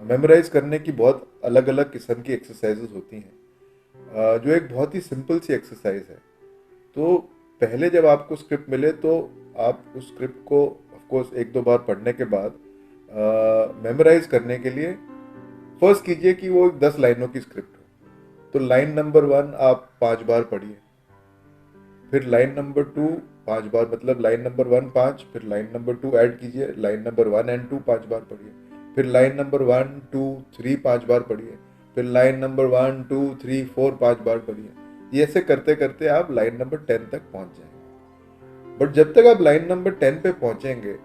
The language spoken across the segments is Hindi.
मेमोराइज करने की बहुत अलग अलग किस्म की एक्सरसाइजेज होती हैं, जो एक बहुत ही सिंपल सी एक्सरसाइज है। तो पहले जब आपको स्क्रिप्ट मिले तो आप उस स्क्रिप्ट को ऑफ कोर्स एक दो बार पढ़ने के बाद मेमोराइज करने के लिए फर्स्ट कीजिए कि वो 10 लाइनों की स्क्रिप्ट हो। तो लाइन नंबर 1 आप 5 बार पढ़िए, फिर लाइन नंबर 2 5 बार, मतलब लाइन नंबर 1 5, फिर लाइन नंबर 2 ऐड कीजिए, लाइन नंबर 1 एंड 2 5 बार पढ़िए, फिर लाइन नंबर 1 2 3 5 बार पढ़िए, फिर लाइन नंबर 1 2 3 4 5 बार पढ़िए। ये ऐसे करते करते आप लाइन नंबर 10 तक पहुंच जाएंगे। बट जब तक आप लाइन नंबर 10 पे पहुंचेंगे,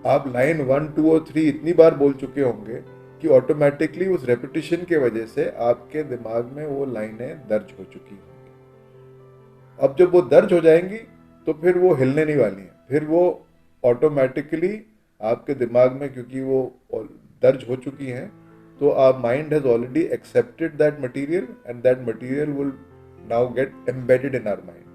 आप लाइन 1 2 और 3 इतनी बार बोल चुके होंगे कि ऑटोमेटिकली उस रेपिटेशन के वजह से आपके दिमाग में वो लाइनें दर्ज हो चुकी हैं। अब जब वो दर्ज हो जाएंगी तो फिर वो हिलने नहीं वाली हैं, फिर वो ऑटोमेटिकली आपके दिमाग में, क्योंकि वो दर्ज हो चुकी हैं, तो our mind has already accepted that material and that material will now get embedded in our mind.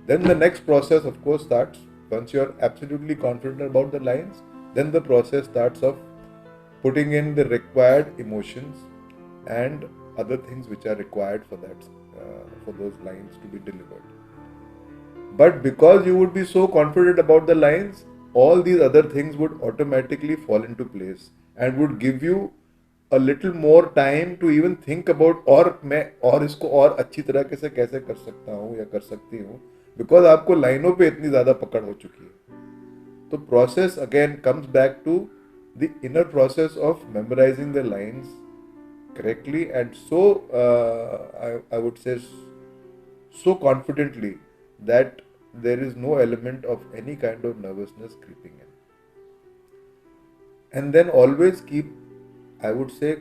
Then the next process of course starts. Once you are absolutely confident about the lines, then the process starts of putting in the required emotions and other things which are required for that, for those lines to be delivered. But because you would be so confident about the lines, all these other things would automatically fall into place and would give you a little more time to even think about, और मैं और इसको और अच्छी तरह से कैसे कर सकता हूँ या कर सकती हूँ, बिकॉज आपको लाइनों पे इतनी ज़्यादा पकड़ हो चुकी है। तो process again comes back to the inner process of memorising the lines correctly and so I would say so confidently that there is no element of any kind of nervousness creeping in. And then always keep, I would say,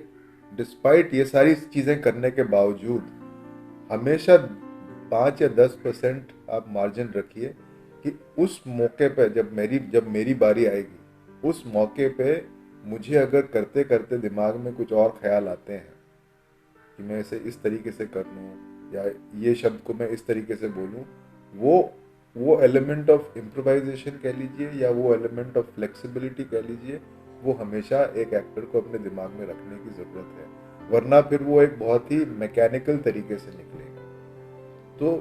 despite ये सारी चीज़ें करने के बावजूद हमेशा 5 या 10% आप मार्जिन रखिए कि उस मौके पे जब मेरी बारी आएगी, उस मौके पे मुझे अगर करते करते दिमाग में कुछ और ख्याल आते हैं कि मैं इसे इस तरीके से कर लूँ या ये शब्द को मैं इस तरीके से बोलूँ, वो एलिमेंट ऑफ इम्प्रोवाइजेशन कह लीजिए या वो एलिमेंट ऑफ फ्लेक्सिबिलिटी कह लीजिए, वो हमेशा एक एक्टर को अपने दिमाग में रखने की ज़रूरत है, वरना फिर वो एक बहुत ही मैकेनिकल तरीके से निकलेगा। तो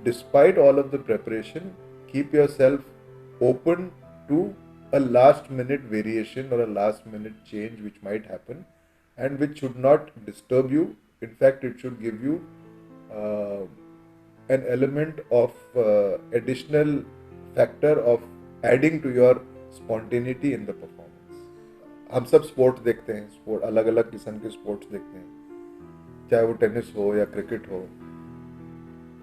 despite all of the preparation, keep yourself open to a last minute variation or a last minute change which might happen and which should not disturb you. In fact, it should give you an element of additional factor of adding to your spontaneity in the performance. हम सब स्पोर्ट्स देखते हैं, स्पोर्ट अलग अलग किस्म के स्पोर्ट्स देखते हैं, चाहे वो टेनिस हो या क्रिकेट हो।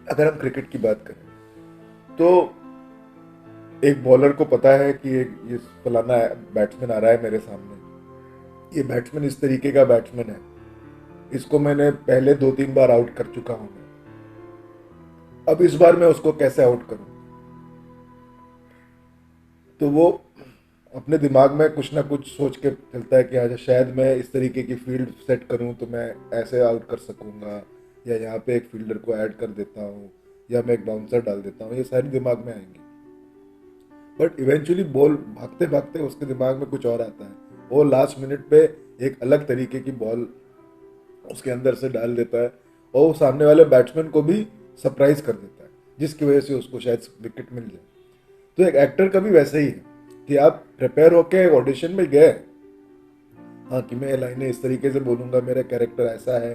अगर हम क्रिकेट की बात करें तो एक बॉलर को पता है कि ये फलाना बैट्समैन आ रहा है मेरे सामने, ये बैट्समैन इस तरीके का बैट्समैन है, इसको मैंने पहले 2-3 बार आउट कर चुका हूं मैं, अब इस बार मैं उसको कैसे आउट करूं। तो वो अपने दिमाग में कुछ ना कुछ सोच के चलता है कि अच्छा शायद मैं इस तरीके की फील्ड सेट करूं तो मैं ऐसे आउट कर सकूंगा, या यहाँ पे एक फील्डर को ऐड कर देता हूँ, या मैं एक बाउंसर डाल देता हूँ, ये सारी दिमाग में आएंगी। बट इवेंचुअली बॉल भागते भागते उसके दिमाग में कुछ और आता है, वो लास्ट मिनट पे एक अलग तरीके की बॉल उसके अंदर से डाल देता है और वो सामने वाले बैट्समैन को भी सरप्राइज कर देता है, जिसकी वजह से उसको शायद विकेट मिल जाए। तो एक एक्टर का भी वैसे ही है कि आप प्रिपेयर होके ऑडिशन में गए, हाँ कि मैं लाइनें इस तरीके से बोलूँगा, मेरा कैरेक्टर ऐसा है,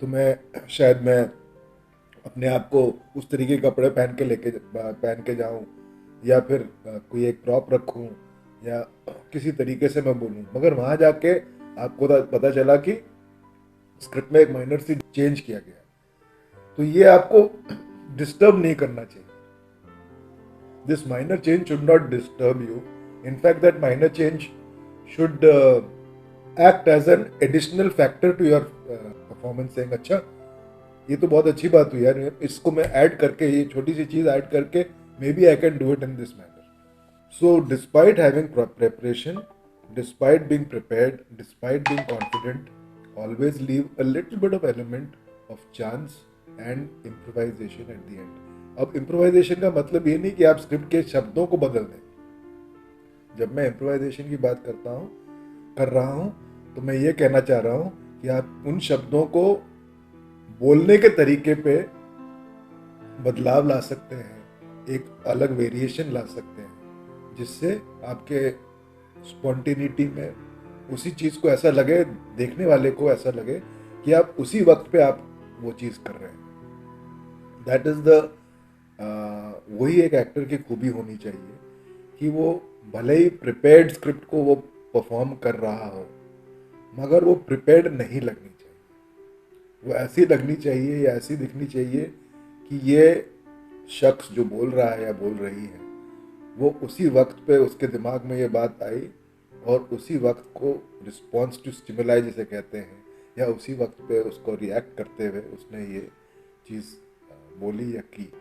तो मैं अपने आप को उस तरीके के कपड़े पहन के जाऊँ, या फिर कोई एक प्रॉप रखूं, या किसी तरीके से मैं बोलूं। मगर वहां जाके आपको पता चला कि स्क्रिप्ट में एक माइनर सी चेंज किया गया, तो ये आपको डिस्टर्ब नहीं करना चाहिए। This minor change should not disturb you, in fact that minor change should act as an additional factor to your performance, saying अच्छा ये तो बहुत अच्छी बात हुई यार, इसको मैं ऐड करके, ये छोटी सी चीज ऐड करके maybe I can do it in this manner. So despite having preparation, despite being prepared, despite being confident, always leave a little bit of element of chance and improvisation at the end. अब इम्प्रोवाइजेशन का मतलब ये नहीं कि आप स्क्रिप्ट के शब्दों को बदल दें। जब मैं इम्प्रोवाइजेशन की बात कर रहा हूँ, तो मैं ये कहना चाह रहा हूँ कि आप उन शब्दों को बोलने के तरीके पे बदलाव ला सकते हैं, एक अलग वेरिएशन ला सकते हैं, जिससे आपके स्पॉन्टेनिटी में उसी चीज़ को ऐसा लगे, देखने वाले को ऐसा लगे कि आप उसी वक्त पे आप वो चीज़ कर रहे हैं। दैट इज़ द वही एक एक्टर की खूबी होनी चाहिए कि वो भले ही प्रिपेयर्ड स्क्रिप्ट को वो परफॉर्म कर रहा हो, मगर वो प्रिपेयर्ड नहीं लगनी चाहिए। वो ऐसी लगनी चाहिए या ऐसी दिखनी चाहिए कि ये शख्स जो बोल रहा है या बोल रही है, वो उसी वक्त पे उसके दिमाग में ये बात आई और उसी वक्त को रिस्पॉन्स टू स्टिमुलाई जिसे कहते हैं, या उसी वक्त पे उसको रिएक्ट करते हुए उसने ये चीज़ बोली या की।